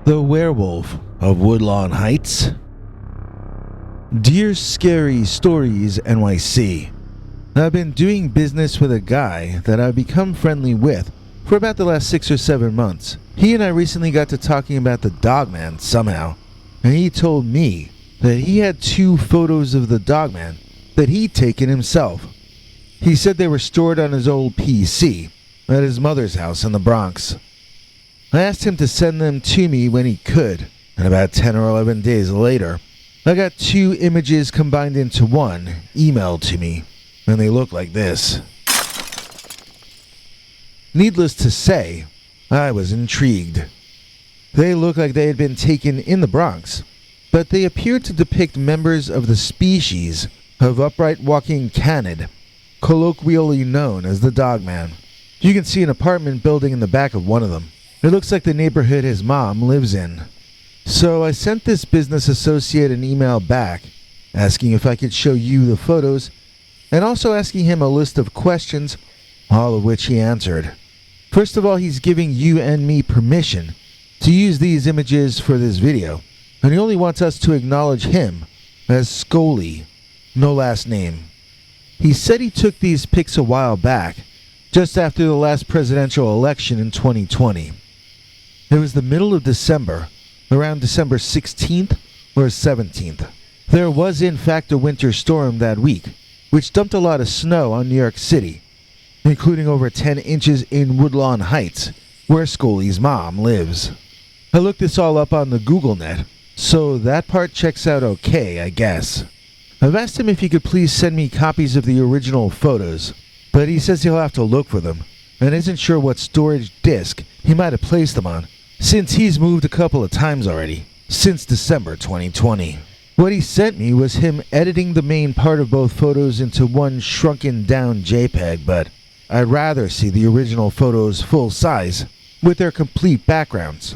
The Werewolf of Woodlawn Heights. Dear Scary Stories NYC. I've been doing business with a guy that I've become friendly with for about the last 6 or 7 months. He and I recently got to talking about the Dogman somehow, and he told me that he had 2 photos of the Dogman that he'd taken himself. He said they were stored on his old PC at his mother's house in the Bronx. I asked him to send them to me when he could, and about 10 or 11 days later, I got 2 images combined into one emailed to me, and they look like this. Needless to say, I was intrigued. They look like they had been taken in the Bronx, but they appeared to depict members of the species of upright walking canid, colloquially known as the Dogman. You can see an apartment building in the back of one of them. It looks like the neighborhood his mom lives in. So I sent this business associate an email back, asking if I could show you the photos, and also asking him a list of questions, all of which he answered. First of all, he's giving you and me permission to use these images for this video, and he only wants us to acknowledge him as Scully, no last name. He said he took these pics a while back, just after the last presidential election in 2020. It was the middle of December, around December 16th or 17th. There was in fact a winter storm that week, which dumped a lot of snow on New York City, including over 10 inches in Woodlawn Heights, where Scully's mom lives. I looked this all up on the GoogleNet, so that part checks out okay, I guess. I've asked him if he could please send me copies of the original photos, but he says he'll have to look for them, and isn't sure what storage disk he might have placed them on, since he's moved a couple of times already, since December 2020. What he sent me was him editing the main part of both photos into one shrunken down JPEG, but I'd rather see the original photos full size, with their complete backgrounds.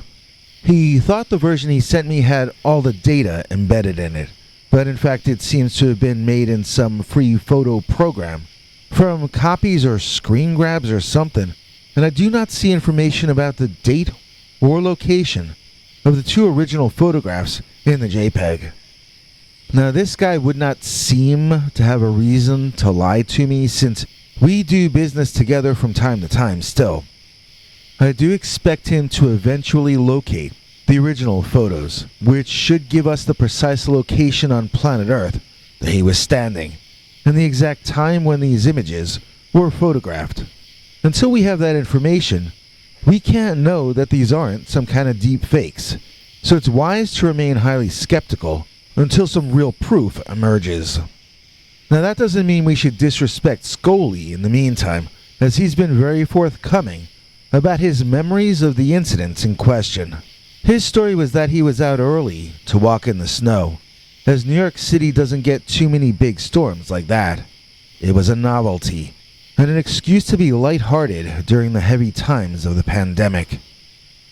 He thought the version he sent me had all the data embedded in it, but in fact it seems to have been made in some free photo program, from copies or screen grabs or something, and I do not see information about the date or location of the 2 original photographs in the JPEG. Now this guy would not seem to have a reason to lie to me, since we do business together from time to time still. I do expect him to eventually locate the original photos, which should give us the precise location on planet Earth that he was standing, and the exact time when these images were photographed. Until we have that information, we can't know that these aren't some kind of deep fakes, so it's wise to remain highly skeptical until some real proof emerges. Now that doesn't mean we should disrespect Scully in the meantime, as he's been very forthcoming about his memories of the incidents in question. His story was that he was out early to walk in the snow, as New York City doesn't get too many big storms like that. It was a novelty, and an excuse to be lighthearted during the heavy times of the pandemic.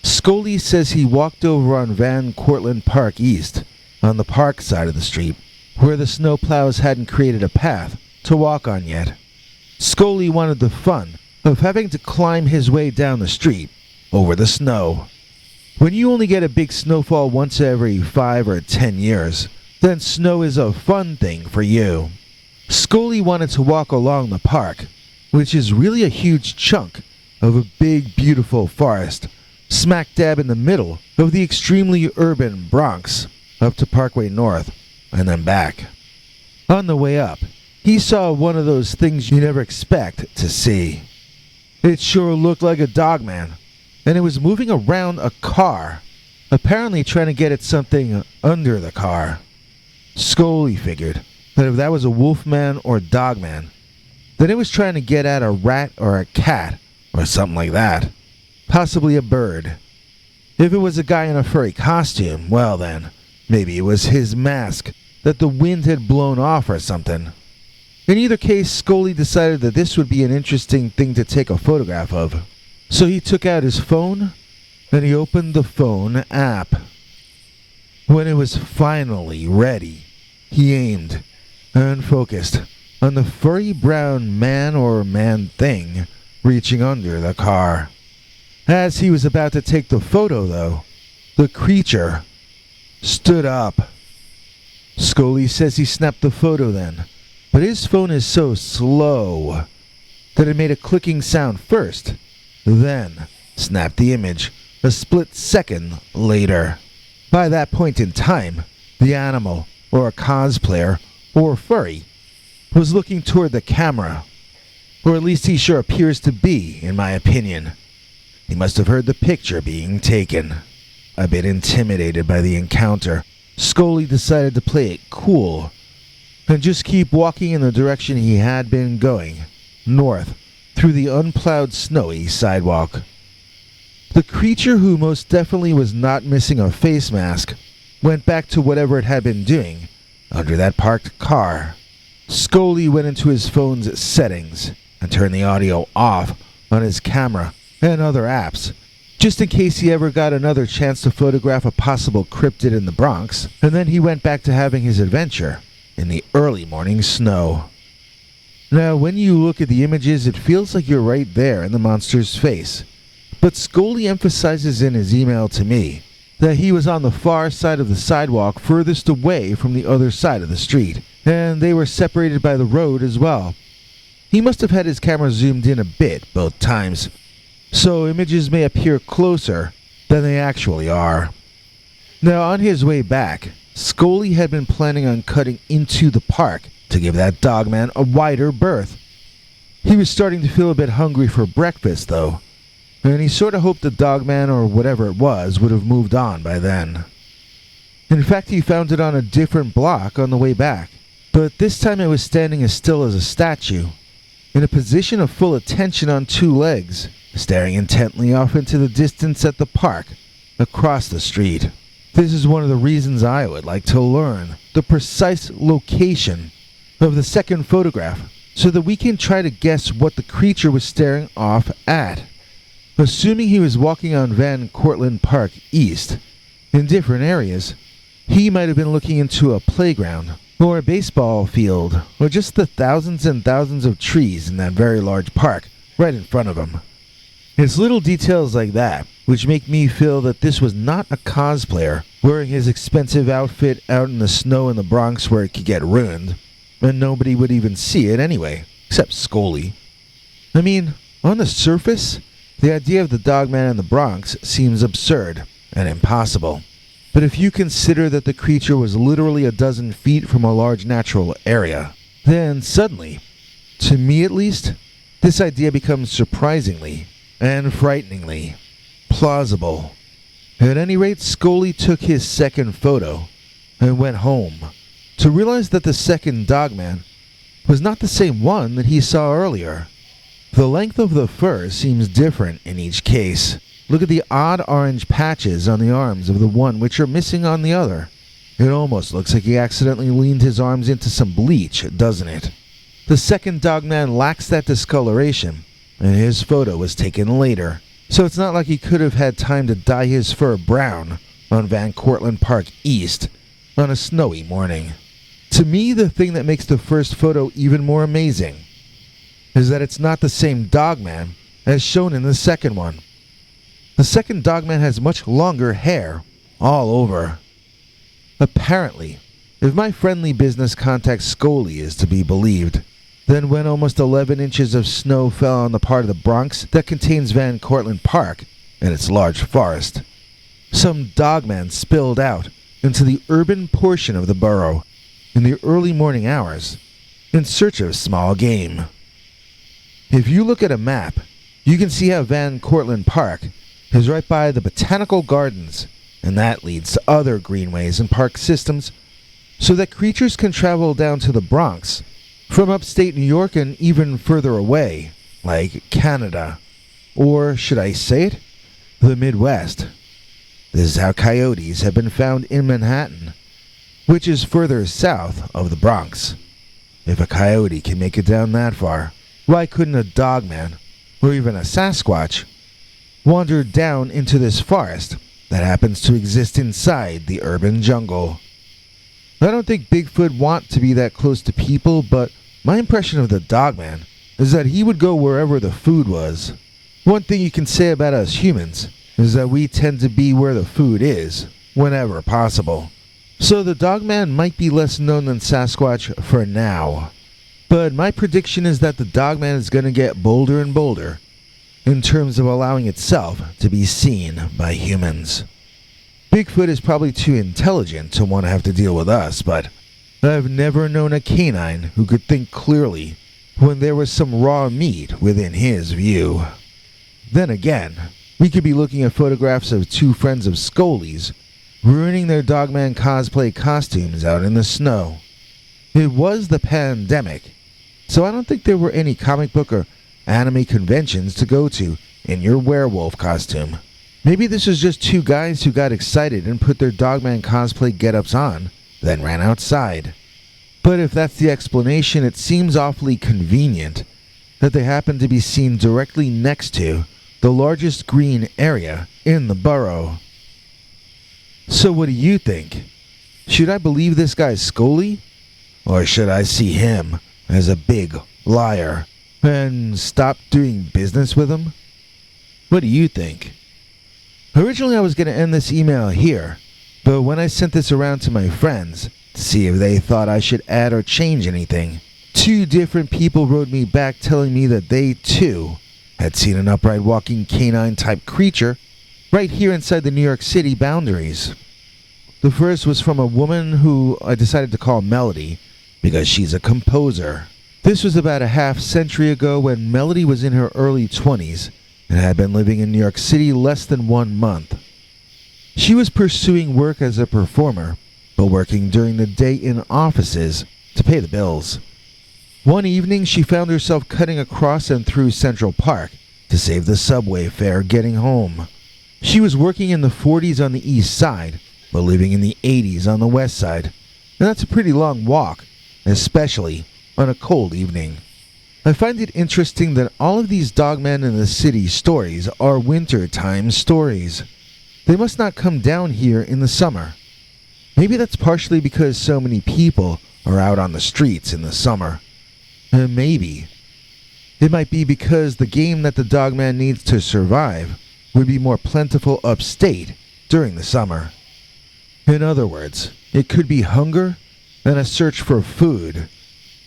Scully says he walked over on Van Cortlandt Park East, on the park side of the street, where the snowplows hadn't created a path to walk on yet. Scully wanted the fun of having to climb his way down the street over the snow. When you only get a big snowfall once every 5 or 10 years, then snow is a fun thing for you. Scully wanted to walk along the park, which is really a huge chunk of a big, beautiful forest, smack dab in the middle of the extremely urban Bronx, up to Parkway North, and then back. On the way up, he saw one of those things you never expect to see. It sure looked like a Dogman, and it was moving around a car, apparently trying to get at something under the car. Scully figured that if that was a wolfman or Dogman, then it was trying to get at a rat or a cat or something like that. Possibly a bird. If it was a guy in a furry costume, well then, maybe it was his mask that the wind had blown off or something. In either case, Scully decided that this would be an interesting thing to take a photograph of. So he took out his phone and he opened the phone app. When it was finally ready, he aimed and focused on the furry brown man or man thing reaching under the car. As he was about to take the photo, though, The creature stood up. Scully says he snapped the photo then, but his phone is so slow that it made a clicking sound first, then snapped the image a split second later. By that point in time, the animal, or a cosplayer, or furry, was looking toward the camera. Or at least he sure appears to be, in my opinion. He must have heard the picture being taken. A bit intimidated by the encounter, Scully decided to play it cool and just keep walking in the direction he had been going, north, through the unplowed snowy sidewalk. The creature, who most definitely was not missing a face mask, went back to whatever it had been doing under that parked car. Scully went into his phone's settings and turned the audio off on his camera and other apps, just in case he ever got another chance to photograph a possible cryptid in the Bronx, and then he went back to having his adventure in the early morning snow. Now, when you look at the images, it feels like you're right there in the monster's face, but Scully emphasizes in his email to me that he was on the far side of the sidewalk furthest away from the other side of the street, and they were separated by the road as well. He must have had his camera zoomed in a bit both times, so images may appear closer than they actually are. Now, on his way back, Scully had been planning on cutting into the park to give that Dogman a wider berth. He was starting to feel a bit hungry for breakfast, though, and he sort of hoped the Dogman, or whatever it was, would have moved on by then. In fact, he found it on a different block on the way back, but this time it was standing as still as a statue, in a position of full attention on two legs, staring intently off into the distance at the park across the street. This is one of the reasons I would like to learn the precise location of the second photograph, so that we can try to guess what the creature was staring off at. Assuming he was walking on Van Cortlandt Park East, in different areas, he might have been looking into a playground, or a baseball field, or just the thousands and thousands of trees in that very large park right in front of him. It's little details like that which make me feel that this was not a cosplayer wearing his expensive outfit out in the snow in the Bronx where it could get ruined, and nobody would even see it anyway, except Scully. I mean, on the surface, the idea of the Dogman in the Bronx seems absurd and impossible. But if you consider that the creature was literally a dozen feet from a large natural area, then suddenly, to me at least, this idea becomes surprisingly and frighteningly plausible. At any rate, Scully took his second photo and went home to realize that the second Dogman was not the same one that he saw earlier. The length of the fur seems different in each case. Look at the odd orange patches on the arms of the one which are missing on the other. It almost looks like he accidentally leaned his arms into some bleach, doesn't it? The second Dogman lacks that discoloration, and his photo was taken later, so it's not like he could have had time to dye his fur brown on Van Cortlandt Park East on a snowy morning. To me, the thing that makes the first photo even more amazing is that it's not the same Dogman as shown in the second one. The second Dogman has much longer hair all over. Apparently, if my friendly business contact Scully is to be believed, then when almost 11 inches of snow fell on the part of the Bronx that contains Van Cortlandt Park and its large forest, some Dogman spilled out into the urban portion of the borough in the early morning hours in search of small game. If you look at a map, you can see how Van Cortlandt Park is right by the botanical gardens, and that leads to other greenways and park systems so that creatures can travel down to the Bronx from upstate New York and even further away, like Canada, or should I say it, the Midwest. This is how coyotes have been found in Manhattan, which is further south of the Bronx. If a coyote can make it down that far, why couldn't a Dogman, or even a Sasquatch, wander down into this forest that happens to exist inside the urban jungle? I don't think Bigfoot want to be that close to people, but my impression of the Dogman is that he would go wherever the food was. One thing you can say about us humans is that we tend to be where the food is, whenever possible. So the Dogman might be less known than Sasquatch for now. But my prediction is that the Dogman is going to get bolder and bolder in terms of allowing itself to be seen by humans. Bigfoot is probably too intelligent to want to have to deal with us, but I've never known a canine who could think clearly when there was some raw meat within his view. Then again, we could be looking at photographs of two friends of Scully's ruining their Dogman cosplay costumes out in the snow. It was the pandemic, so I don't think there were any comic book or anime conventions to go to in your werewolf costume. Maybe this was just two guys who got excited and put their Dogman cosplay get-ups on, then ran outside. But if that's the explanation, it seems awfully convenient that they happen to be seen directly next to the largest green area in the borough. So what do you think? Should I believe this guy Scully? Or should I see him as a big liar and stop doing business with him? What do you think? Originally I was going to end this email here, but when I sent this around to my friends to see if they thought I should add or change anything, two different people wrote me back telling me that they too had seen an upright walking canine type creature right here inside the New York City boundaries. The first was from a woman who I decided to call Melody because she's a composer. This was about a half century ago when Melody was in her early 20s and had been living in New York City less than 1 month. She was pursuing work as a performer, but working during the day in offices to pay the bills. One evening, she found herself cutting across and through Central Park to save the subway fare getting home. She was working in the 40s on the east side, but living in the 80s on the west side, and that's a pretty long walk, especially on a cold evening. I find it interesting that all of these Dogman in the City stories are wintertime stories. They must not come down here in the summer. Maybe that's partially because so many people are out on the streets in the summer. And maybe it might be because the game that the Dogman needs to survive would be more plentiful upstate during the summer. In other words, it could be hunger and a search for food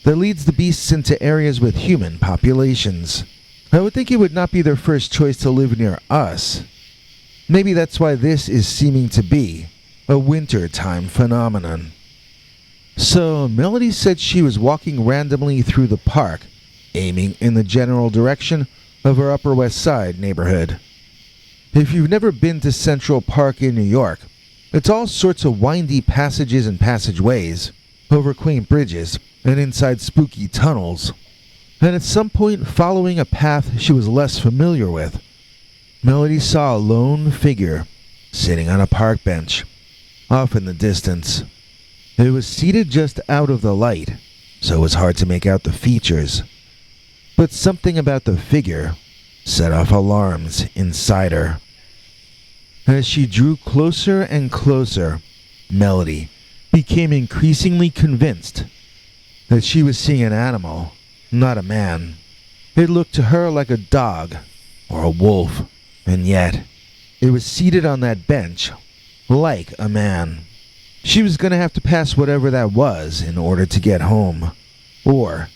that leads the beasts into areas with human populations. I would think it would not be their first choice to live near us. Maybe that's why this is seeming to be a wintertime phenomenon. So, Melody said she was walking randomly through the park, aiming in the general direction of her Upper West Side neighborhood. If you've never been to Central Park in New York, it's all sorts of windy passages and passageways, over quaint bridges, and inside spooky tunnels. And at some point, following a path she was less familiar with, Melody saw a lone figure sitting on a park bench, off in the distance. It was seated just out of the light, so it was hard to make out the features. But something about the figure set off alarms inside her. As she drew closer and closer, Melody became increasingly convinced that she was seeing an animal, not a man. It looked to her like a dog or a wolf, and yet it was seated on that bench like a man. She was going to have to pass whatever that was in order to get home, or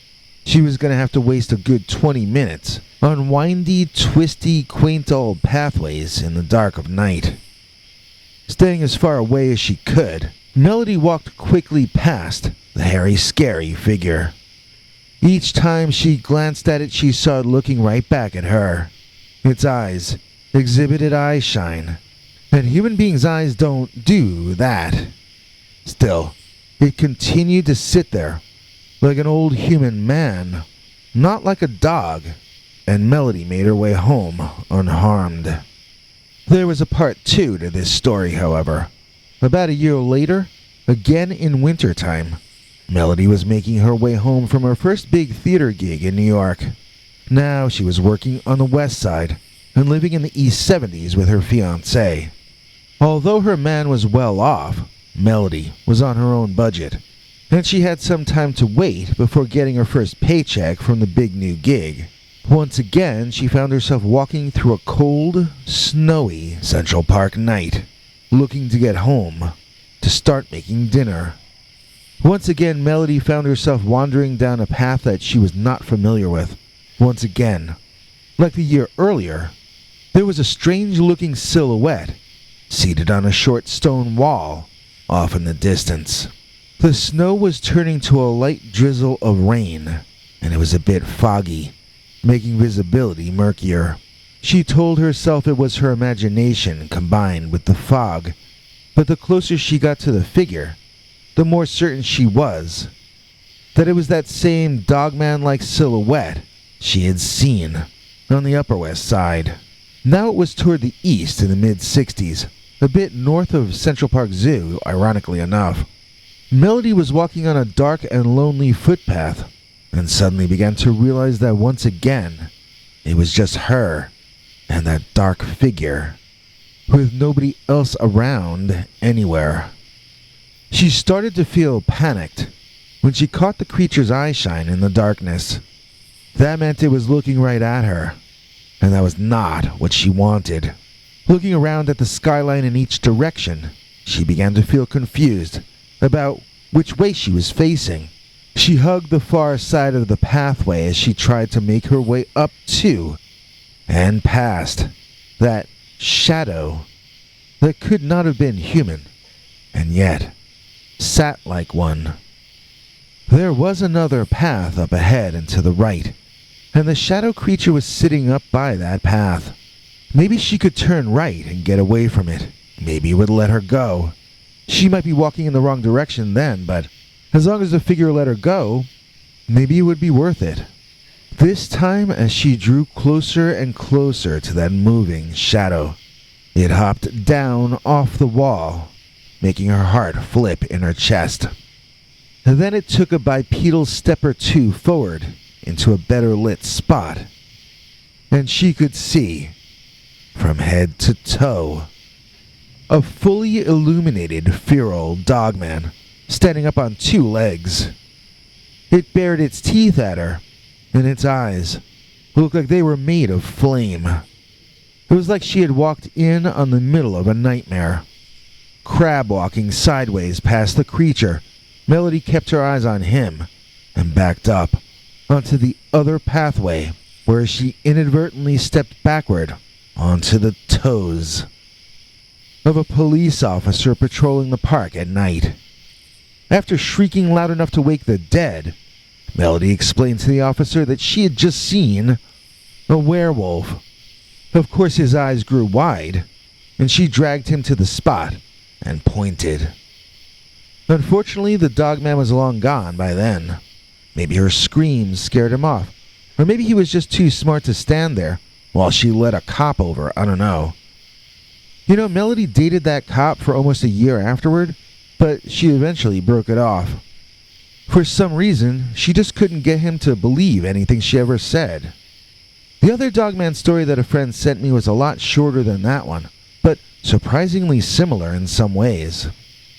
she was going to have to waste a good 20 minutes on windy, twisty, quaint old pathways in the dark of night. Staying as far away as she could, Melody walked quickly past the hairy, scary figure. Each time she glanced at it, she saw it looking right back at her. Its eyes exhibited eye shine, and human beings' eyes don't do that. Still, it continued to sit there like an old human man, not like a dog, and Melody made her way home unharmed. There was a part 2 to this story, however. About a year later, again in wintertime, Melody was making her way home from her first big theater gig in New York. Now she was working on the west side and living in the East 70s with her fiancé. Although her man was well off, Melody was on her own budget, and she had some time to wait before getting her first paycheck from the big new gig. Once again, she found herself walking through a cold, snowy Central Park night, looking to get home, to start making dinner. Once again, Melody found herself wandering down a path that she was not familiar with. Once again, like the year earlier, there was a strange-looking silhouette seated on a short stone wall off in the distance. The snow was turning to a light drizzle of rain, and it was a bit foggy, making visibility murkier. She told herself it was her imagination combined with the fog, but the closer she got to the figure, the more certain she was that it was that same Dogman-like silhouette she had seen on the Upper West Side. Now it was toward the east in the mid-60s, a bit north of Central Park Zoo, ironically enough. Melody was walking on a dark and lonely footpath, and suddenly began to realize that once again, it was just her and that dark figure, with nobody else around anywhere. She started to feel panicked when she caught the creature's eye shine in the darkness. That meant it was looking right at her, and that was not what she wanted. Looking around at the skyline in each direction, she began to feel confused about which way she was facing. She hugged the far side of the pathway as she tried to make her way up to and past that shadow that could not have been human, and yet sat like one. There was another path up ahead and to the right, and the shadow creature was sitting up by that path. Maybe she could turn right and get away from it. Maybe it would let her go. She might be walking in the wrong direction then, but as long as the figure let her go, maybe it would be worth it. This time, as she drew closer and closer to that moving shadow, it hopped down off the wall, making her heart flip in her chest. And then it took a bipedal step or two forward into a better lit spot, and she could see, from head to toe, a fully illuminated feral Dogman standing up on two legs. It bared its teeth at her, and its eyes looked like they were made of flame. It was like she had walked in on the middle of a nightmare. Crab walking sideways past the creature, Melody kept her eyes on him and backed up onto the other pathway, where she inadvertently stepped backward onto the toes of a police officer patrolling the park at night. After shrieking loud enough to wake the dead, Melody explained to the officer that she had just seen a werewolf. Of course, his eyes grew wide, and she dragged him to the spot and pointed. Unfortunately, the Dogman was long gone by then. Maybe her screams scared him off, or maybe he was just too smart to stand there while she led a cop over, I don't know. You know, Melody dated that cop for almost a year afterward, but she eventually broke it off. For some reason, she just couldn't get him to believe anything she ever said. The other Dogman story that a friend sent me was a lot shorter than that one, but surprisingly similar in some ways.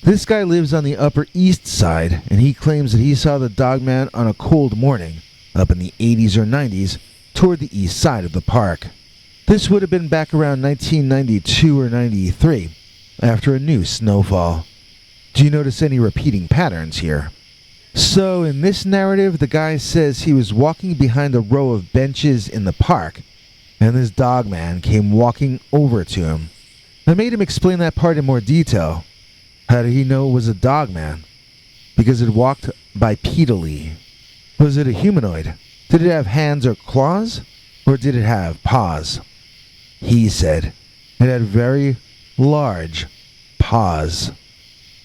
This guy lives on the Upper East Side, and he claims that he saw the Dogman on a cold morning, up in the 80s or 90s, toward the east side of the park. This would have been back around 1992 or 93, after a new snowfall. Do you notice any repeating patterns here? So, in this narrative, the guy says he was walking behind a row of benches in the park, and this Dogman came walking over to him. I made him explain that part in more detail. How did he know it was a Dogman? Because it walked bipedally. Was it a humanoid? Did it have hands or claws? Or did it have paws? He said it had very large paws.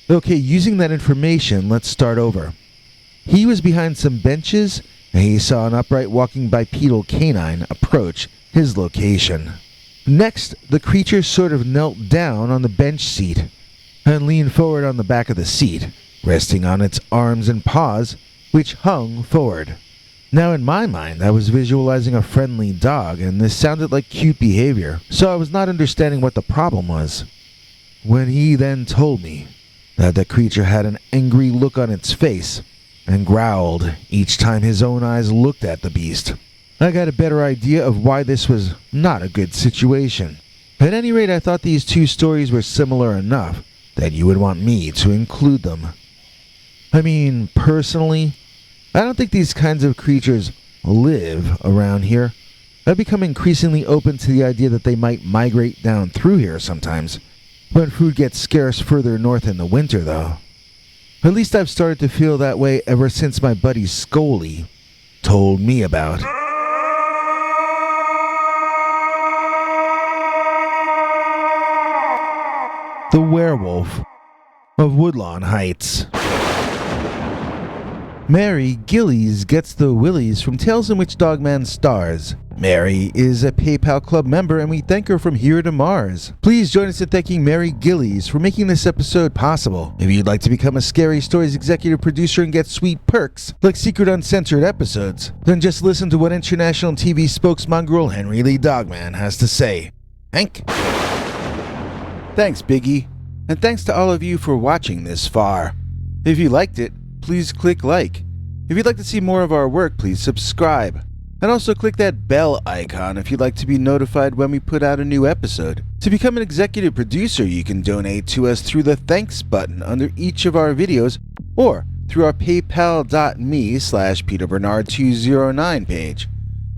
Okay, using that information, let's start over. He was behind some benches, and he saw an upright walking bipedal canine approach his location. Next, the creature sort of knelt down on the bench seat and leaned forward on the back of the seat, resting on its arms and paws, which hung forward. Now, in my mind, I was visualizing a friendly dog, and this sounded like cute behavior, so I was not understanding what the problem was. When he then told me that the creature had an angry look on its face and growled each time his own eyes looked at the beast, I got a better idea of why this was not a good situation. At any rate, I thought these two stories were similar enough that you would want me to include them. I mean, personally, I don't think these kinds of creatures live around here. I've become increasingly open to the idea that they might migrate down through here sometimes, when food gets scarce further north in the winter, though. At least I've started to feel that way ever since my buddy Scully told me about. The Werewolf of Woodlawn Heights. Mary Gillies gets the willies from Tales in which Dogman stars. Mary is a PayPal Club member and we thank her from here to Mars. Please join us in thanking Mary Gillies for making this episode possible. If you'd like to become a Scary Stories executive producer and get sweet perks, like secret uncensored episodes, then just listen to what international TV spokesmongrel Henry Lee Dogman has to say. Hank? Thanks, Biggie. And thanks to all of you for watching this far. If you liked it, please click like. If you'd like to see more of our work, please subscribe. And also click that bell icon if you'd like to be notified when we put out a new episode. To become an executive producer, you can donate to us through the thanks button under each of our videos or through our paypal.me/PeterBernard209 page.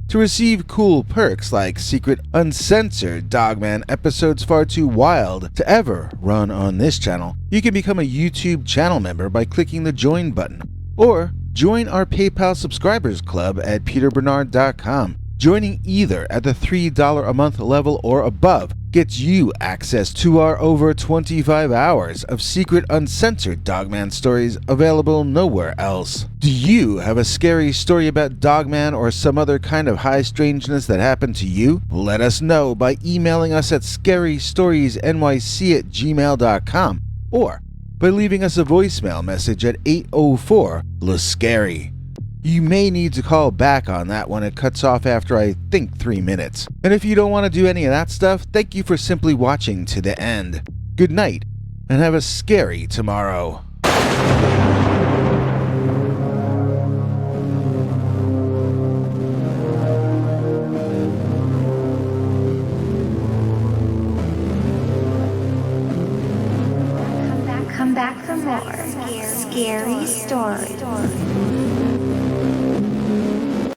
To receive cool perks like secret uncensored Dogman episodes far too wild to ever run on this channel, you can become a YouTube channel member by clicking the join button, or join our PayPal subscribers club at peterbernard.com. Joining either at the $3 a month level or above gets you access to our over 25 hours of secret uncensored Dogman stories available nowhere else. Do you have a scary story about Dogman or some other kind of high strangeness that happened to you? Let us know by emailing us at scarystoriesnyc@gmail.com or by leaving us a voicemail message at 804-LA-SCARY. You may need to call back on that one. It cuts off after I think 3 minutes. And if you don't want to do any of that stuff, thank you for simply watching to the end. Good night, and have a scary tomorrow. Come back for more scary stories.